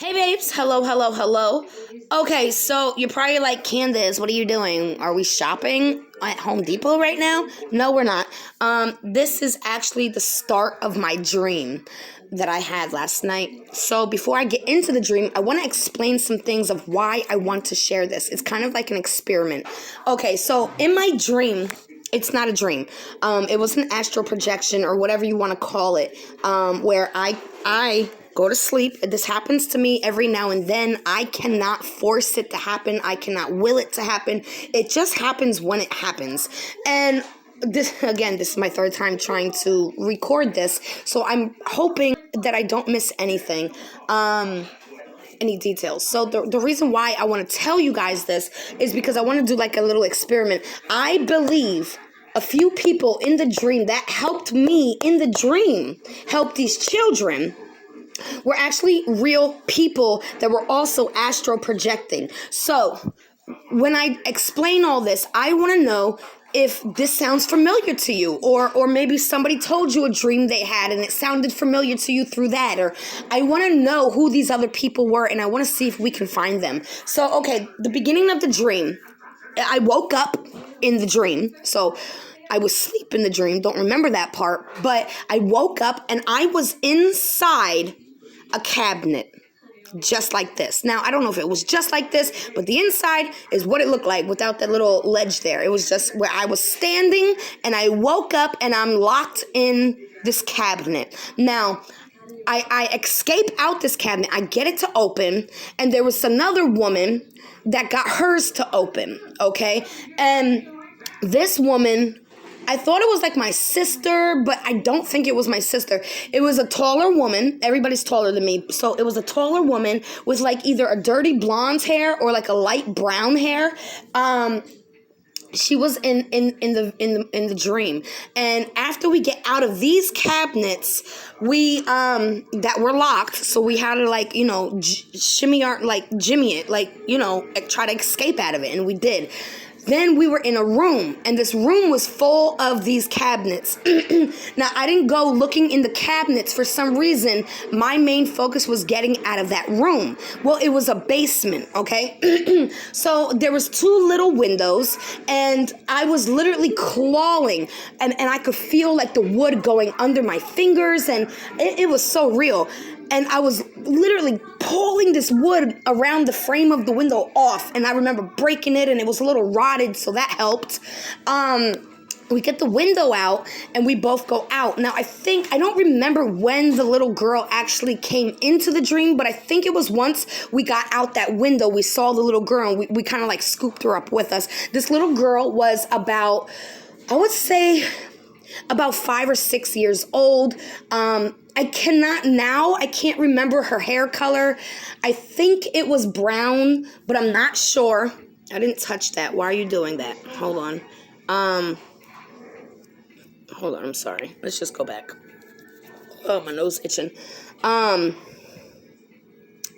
Hey babes, hello, hello, hello. Okay, so you're probably like, Candace, what are you doing? Are we shopping at Home Depot right now? No, we're not. This is actually the start of my dream that I had last night. So before I get into the dream, I want to explain some things of why I want to share this. It's kind of like an experiment. Okay, so in my dream, it's not a dream. It was an astral projection or whatever you want to call it, where I go to sleep. This happens to me every now and then. I cannot force it to happen. I cannot will it to happen. It just happens when it happens. And this is my third time trying to record this, so I'm hoping that I don't miss anything. Any details. So the reason why I want to tell you guys this is because I want to do like a little experiment. I believe a few people in the dream that helped me in the dream help these children were actually real people that were also astro projecting. So when I explain all this, I want to know if this sounds familiar to you, or maybe somebody told you a dream they had and it sounded familiar to you through that, or I want to know who these other people were and I want to see if we can find them. So, okay, the beginning of the dream, I woke up in the dream, so I was asleep in the dream, don't remember that part, but I woke up and I was inside a cabinet. Just like this. Now, I don't know if it was just like this, but the inside is what it looked like without that little ledge there. It was just where I was standing, and I woke up, and I'm locked in this cabinet. Now, I escape out this cabinet. I get it to open, and there was another woman that got hers to open, okay? And this woman, I thought it was like my sister, but I don't think it was my sister. It was a taller woman. Everybody's taller than me. So it was a taller woman with like either a dirty blonde hair or like a light brown hair. She was in the dream. And after we get out of these cabinets, we that were locked, so we had to like, jimmy it, like, try to escape out of it, and we did. Then we were in a room, and this room was full of these cabinets. Now, I didn't go looking in the cabinets. For some reason, my main focus was getting out of that room. Well, it was a basement, okay? So there was two little windows, and I was literally clawing, and I could feel like the wood going under my fingers, and it was so real. And I was literally pulling this wood around the frame of the window off. And I remember breaking it, and it was a little rotted, so that helped. We get the window out, and we both go out. Now, I don't remember when the little girl actually came into the dream, but I think it was once we got out that window, we saw the little girl, and we kind of like scooped her up with us. This little girl was about, I would say, about 5 or 6 years old. I can't remember her hair color. I think it was brown, but I'm not sure. I didn't touch that. Why are you doing that? Hold on. I'm sorry. Let's just go back. Oh, my nose itching. I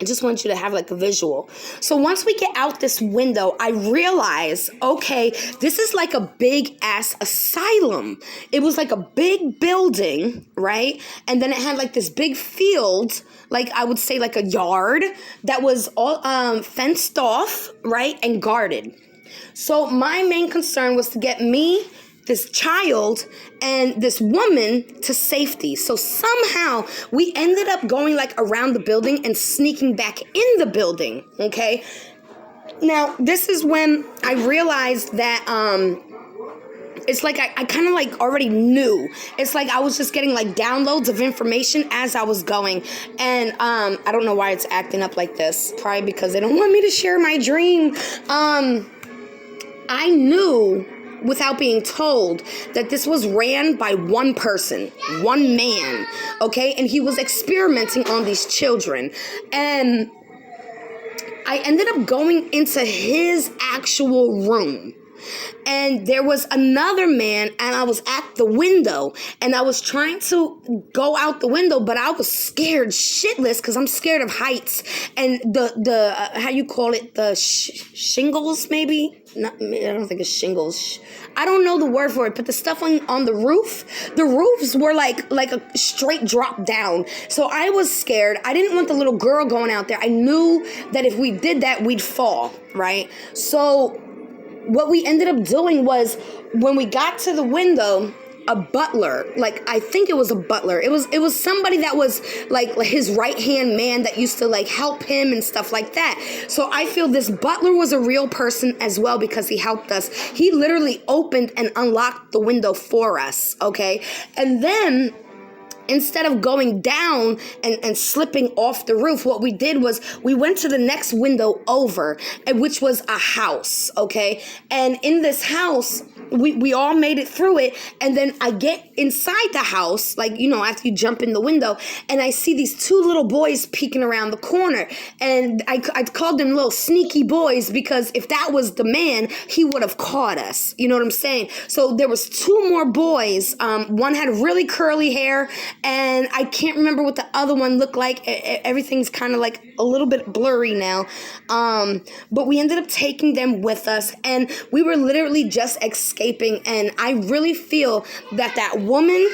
just want you to have like a visual. So once we get out this window, I realize, okay, this is like a big ass asylum. It was like a big building, right? And then it had like this big field, like I would say like a yard that was all fenced off, right? And guarded. So my main concern was to get me, this child, and this woman to safety. So somehow we ended up going like around the building and sneaking back in the building, okay? Now, this is when I realized that it's like I kind of like already knew. It's like I was just getting like downloads of information as I was going. And I don't know why it's acting up like this. Probably because they don't want me to share my dream. I knew, without being told, that this was ran by one person, one man, okay? And he was experimenting on these children. And I ended up going into his actual room, And there was another man, and I was at the window, and I was trying to go out the window, but I was scared shitless because I'm scared of heights and the how you call it, the shingles, maybe. Not, I don't think it's shingles. I don't know the word for it, but the stuff on the roofs were like a straight drop down. So I was scared. I didn't want the little girl going out there. I knew that if we did that, we'd fall, right? So what we ended up doing was, when we got to the window, a butler, like, I think it was a butler. It was somebody that was like his right-hand man that used to like help him and stuff like that. So I feel this butler was a real person as well, because he helped us. He literally opened and unlocked the window for us, okay? And then, instead of going down and slipping off the roof, what we did was we went to the next window over, which was a house, okay? And in this house, we all made it through it, and then I get inside the house, like, you know, after you jump in the window, and I see these two little boys peeking around the corner, and I called them little sneaky boys, because if that was the man, he would have caught us, you know what I'm saying? So there was two more boys. One had really curly hair, and I can't remember what the other one looked like. Everything's kind of like a little bit blurry now, but we ended up taking them with us, and we were literally just escaping. And I really feel that woman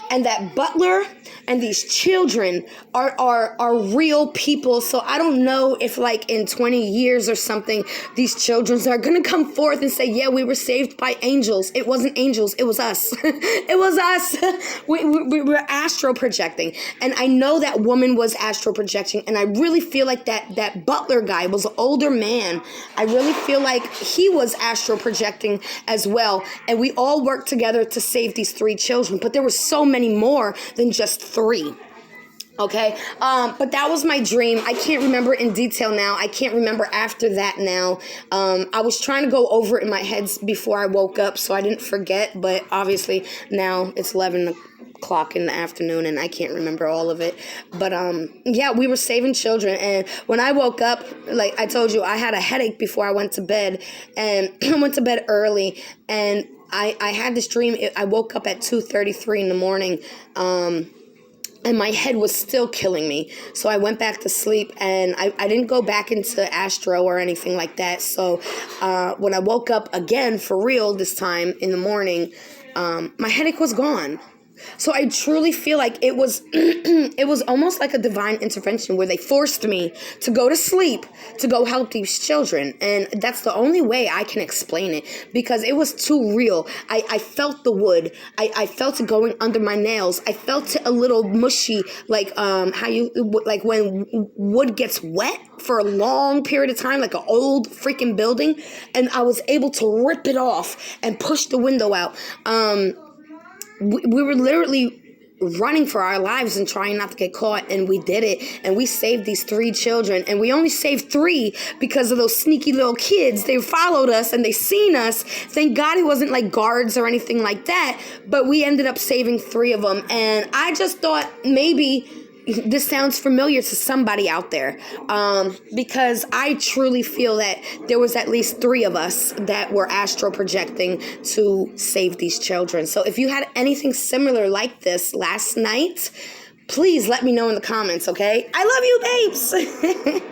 and that butler and these children are real people. So I don't know if, like, in 20 years or something, these children are gonna come forth and say, yeah, we were saved by angels. It wasn't angels, it was us. It was us. We were astro projecting, and I know that woman was astro projecting, and I really feel like that butler guy was an older man. I really feel like he was astro projecting as well, and we all worked together to save these 3 children. But there were so many more than just 3. Okay, but that was my dream. I can't remember in detail now. I can't remember after that now. I was trying to go over it in my head before I woke up, so I didn't forget, but obviously now it's 11 o'clock in the afternoon and I can't remember all of it. But yeah, we were saving children, and when I woke up, like I told you, I had a headache before I went to bed, and I went to bed early, and I had this dream. I woke up at 2:33 in the morning, and my head was still killing me. So I went back to sleep, and I didn't go back into Astro or anything like that. So when I woke up again, for real, this time in the morning, my headache was gone. So I truly feel like it was it was almost like a divine intervention, where they forced me to go to sleep to go help these children. And that's the only way I can explain it, because it was too real. I felt the wood. I felt it going under my nails. I felt it a little mushy, like like when wood gets wet for a long period of time, like an old freaking building, and I was able to rip it off and push the window out. We were literally running for our lives and trying not to get caught, and we did it, and we saved these 3 children, and we only saved 3 because of those sneaky little kids. They followed us and they seen us. Thank God it wasn't like guards or anything like that, but we ended up saving 3 of them. And I just thought maybe this sounds familiar to somebody out there, because I truly feel that there was at least 3 of us that were astro projecting to save these children. So if you had anything similar like this last night, please let me know in the comments, okay? I love you, babes.